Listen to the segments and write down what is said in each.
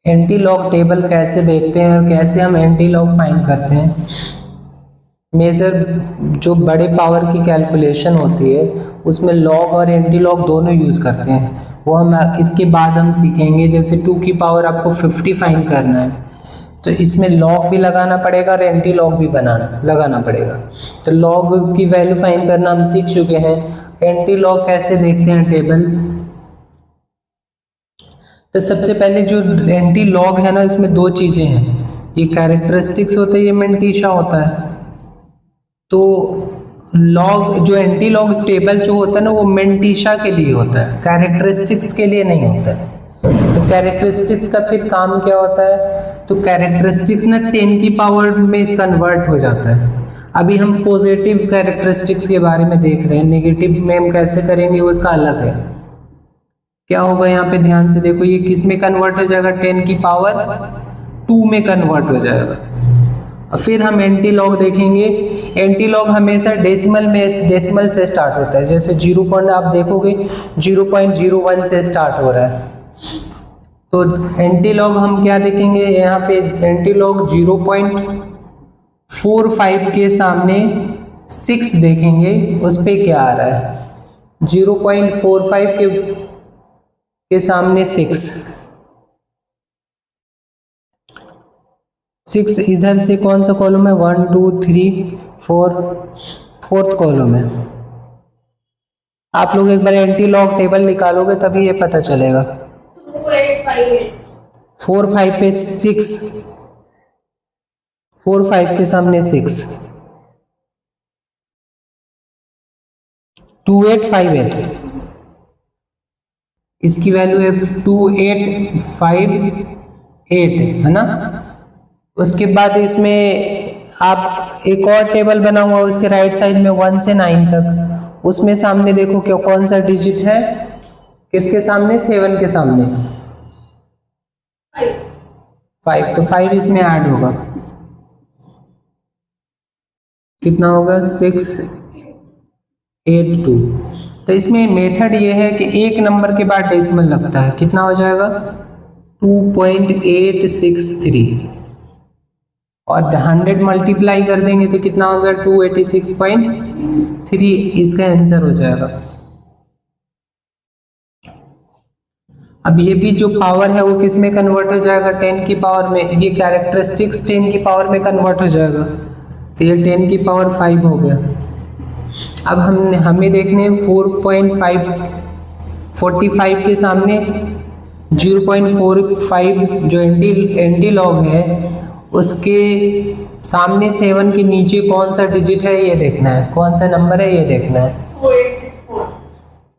Anti log table कैसे देखते हैं और कैसे हम एंटी लॉग फाइंड करते हैं। मेजर जो बड़े पावर की कैलकुलेशन होती है उसमें लॉग और एंटी लॉग दोनों यूज़ करते हैं, वो हम इसके बाद हम सीखेंगे। जैसे 2 की पावर आपको 50 फाइंड करना है तो इसमें लॉग भी लगाना पड़ेगा और एंटी लॉग भी लगाना पड़ेगा। तो लॉग की वैल्यू फाइंड करना हम सीख चुके हैं। एंटी लॉग कैसे देखते हैं टेबल, तो सबसे पहले जो एंटी लॉग है ना, इसमें दो चीज़ें हैं, ये कैरेक्टरिस्टिक्स होते हैं, ये मिंटीशा होता है। तो लॉग जो एंटी लॉग टेबल जो होता है ना, वो मिंटीशा के लिए होता है, कैरेक्टरिस्टिक्स के लिए नहीं होता है। तो कैरेक्टरिस्टिक्स का फिर काम क्या होता है, तो कैरेक्टरिस्टिक्स ना 10 की पावर में कन्वर्ट हो जाता है। अभी हम पॉजिटिव कैरेक्टरिस्टिक्स के बारे में देख रहे हैं, नेगेटिव में हम कैसे करेंगे उसका अलग है। क्या होगा यहाँ पे ध्यान से देखो, ये किस में कन्वर्ट हो जाएगा, 10 की पावर 2 में कन्वर्ट हो जाएगा। और फिर हम एंटी लॉग देखेंगे। एंटी लॉग हमेशा डेसिमल से स्टार्ट होता है। जैसे 0 पॉइंट आप देखोगे 0.01 से स्टार्ट हो रहा है, तो एंटी लॉग हम क्या देखेंगे यहाँ पे, एंटी लॉग 0.45 के सामने 6 देखेंगे, उस पे क्या आ रहा है, 0.45 के सामने 6 इधर से कौन सा कॉलम है, 1 2 3 4 फोर्थ कॉलम है। आप लोग एक बार एंटी लॉग टेबल निकालोगे तभी ये पता चलेगा। 4 5 पे 6, 4 5 के सामने 6, 2858, इसकी वैल्यू है 2858 है ना। उसके बाद इसमें आप एक और टेबल बना हुआ, उसके राइट साइड में 1 से 9 तक, उसमें सामने देखो क्या कौन सा डिजिट है, किसके सामने, 7 के सामने 5, तो 5 इसमें ऐड होगा, कितना होगा, 682। तो इसमें मेथड ये है कि एक नंबर के बाद डेसिमल लगता है, कितना हो जाएगा 2.863, और 100 मल्टीप्लाई कर देंगे तो कितना होगा 286.3, इसका आंसर हो जाएगा। अब ये भी जो पावर है वो किस में कन्वर्ट हो जाएगा, 10 की पावर में। ये कैरेक्टरिस्टिक्स 10 की पावर में कन्वर्ट हो जाएगा, तो ये 10 की पावर 5 हो गया। अब हमें देखने 4.45 के सामने 0.45 जो एंटी लॉग है, उसके सामने 7 के नीचे कौन सा डिजिट है ये देखना है, कौन सा नंबर है ये देखना है,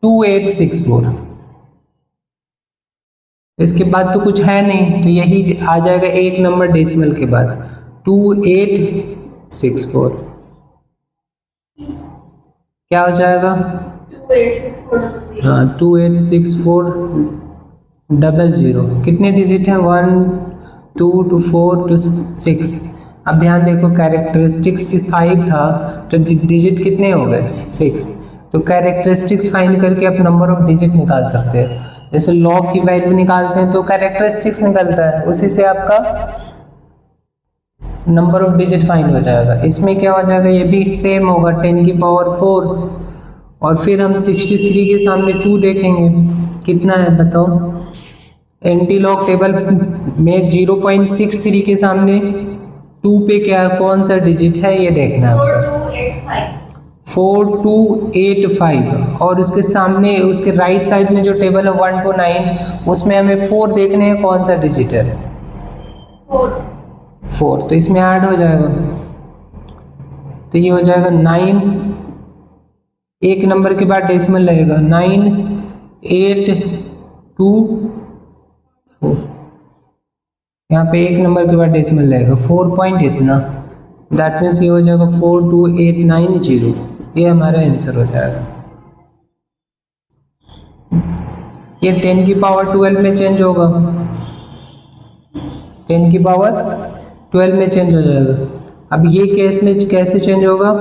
2864। इसके बाद तो कुछ है नहीं, तो यही आ जाएगा एक नंबर डेसिमल के बाद, 2864 क्या हो जाएगा, 286400। कितने डिजिट हैं, 1 2 2 4 2 6। अब ध्यान देखो कैरेक्टरिस्टिक्स 5 था तो डिजिट कितने हो गए, 6। तो कैरेक्टरिस्टिक्स फाइंड करके आप नंबर ऑफ डिजिट निकाल सकते हैं। जैसे लॉग की वैल्यू निकालते हैं तो कैरेक्टरिस्टिक्स निकलता है, उसी से आपका नंबर ऑफ डिजिट फाइंड हो जाएगा। इसमें क्या हो जाएगा, ये भी सेम होगा, 10 की पावर 4, और फिर हम 63 के सामने 2 देखेंगे, कितना है बताओ। एंटी लॉग टेबल में 0.63 के सामने 2 पे क्या कौन सा डिजिट है ये देखना है, 4285, और उसके सामने उसके राइट साइड में जो टेबल है 1 to 9, उसमें हमें 4 देखने हैं, कौन सा डिजिट है, 4, तो इसमें ऐड हो जाएगा, तो ये हो जाएगा 9, एक नंबर के बाद डेसिमल लगेगा, 9824, यहाँ पे एक नंबर के बाद डेसिमल लगेगा 4 पॉइंट इतना, दैट मीन्स ये हो जाएगा 42890, ये हमारा आंसर हो जाएगा। ये 10 की पावर 12 में चेंज होगा, 10 की पावर 12 में चेंज हो जाएगा। अब ये केस में कैसे चेंज होगा,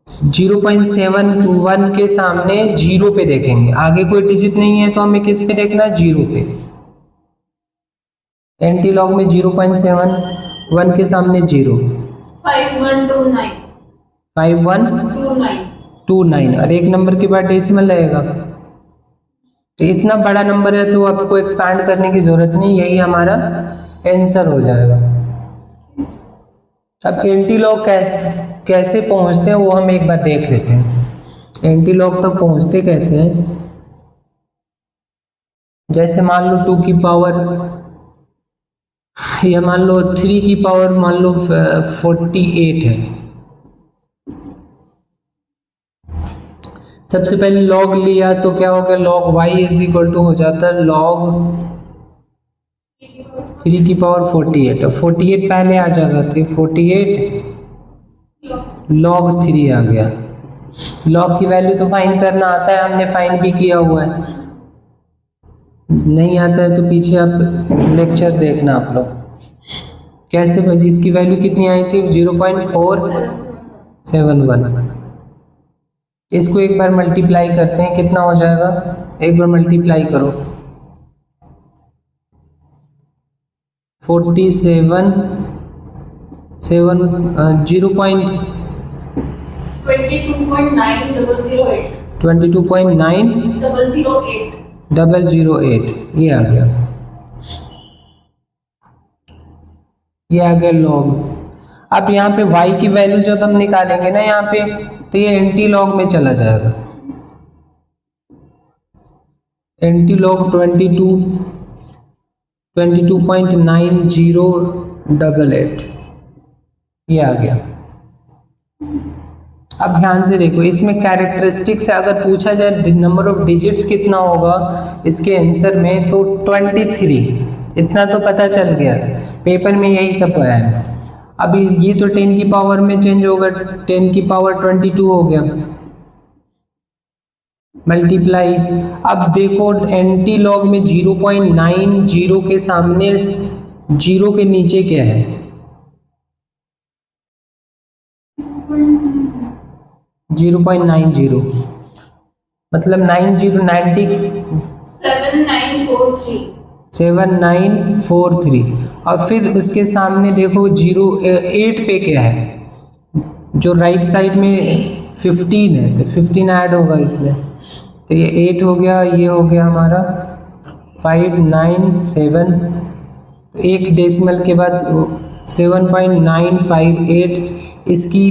0.71 के सामने 0 पे देखेंगे, आगे कोई डिजिट नहीं है तो हमें किस पे देखना है, 0 पे। एंटी लॉग में 0.71 के सामने 0, 5129 5129 और एक नंबर के बाद डेसिमल लगेगा। तो इतना बड़ा नंबर है तो आपको एक्सपैंड करने की जरूरत नहीं, यही हमारा आंसर हो जाएगा। अब एंटी लॉग कैसे पहुंचते हैं वो हम एक बार देख लेते हैं। एंटी लॉग तक पहुंचते कैसे हैं? जैसे मान लो 2 की पावर या मान लो 3 की पावर मान लो 48 है। सबसे पहले लॉग लिया तो क्या हो गया, log y is equal to हो जाता है लॉग 3 की पावर 48 और 48 पहले आ जाएगा तो 48 लॉग 3 आ गया। लॉग की वैल्यू तो फाइंड करना आता है, हमने फाइंड भी किया हुआ है। नहीं आता है तो पीछे आप लेक्चर देखना आप लोग कैसे। इसकी वैल्यू कितनी आई थी 0.471। इसको एक बार मल्टीप्लाई करते हैं, कितना हो जाएगा, एक बार मल्टीप्लाई करो 47 22.9008 ये आ गया, ये आ गया लॉग। अब यहाँ पे y की वैल्यू जब हम निकालेंगे ना यहाँ पे तो ये एंटी लॉग में चला जाएगा। एंटी लॉग 22.9088 ये आ गया। अब ध्यान से देखो, इसमें कैरेक्टरिस्टिक्स से अगर पूछा जाए नंबर ऑफ डिजिट्स कितना होगा इसके आंसर में तो 23, इतना तो पता चल गया, पेपर में यही सब है। अब ये तो 10 की पावर में चेंज होगा, 10 की पावर 22 हो गया मल्टीप्लाई। अब देखो एंटी लॉग में 0.90 के सामने 0 के नीचे क्या है, 0.90 मतलब 7943 और फिर उसके सामने देखो 8 पे क्या है, जो राइट साइड में 15 है तो 15 ऐड होगा इसमें, तो ये 8 हो गया, ये हो गया हमारा 597, तो एक डेसिमल के बाद 7.958 इसकी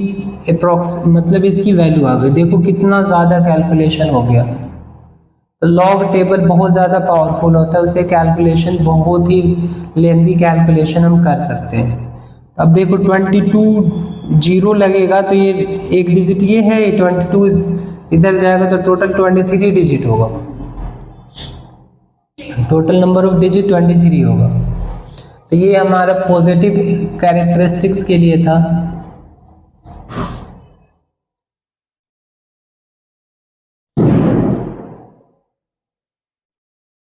अप्रॉक्स मतलब इसकी वैल्यू आ गई। देखो कितना ज़्यादा कैलकुलेशन हो गया। लॉग टेबल बहुत ज़्यादा पावरफुल होता है, उससे कैलकुलेशन बहुत ही लेंदी कैलकुलेशन हम कर सकते हैं। अब देखो 22 जीरो लगेगा तो ये एक डिजिट ये है, 22 इधर जाएगा तो टोटल 23 डिजिट होगा, टोटल नंबर ऑफ डिजिट 23 होगा। तो ये हमारा पॉजिटिव कैरेक्टरिस्टिक्स के लिए था।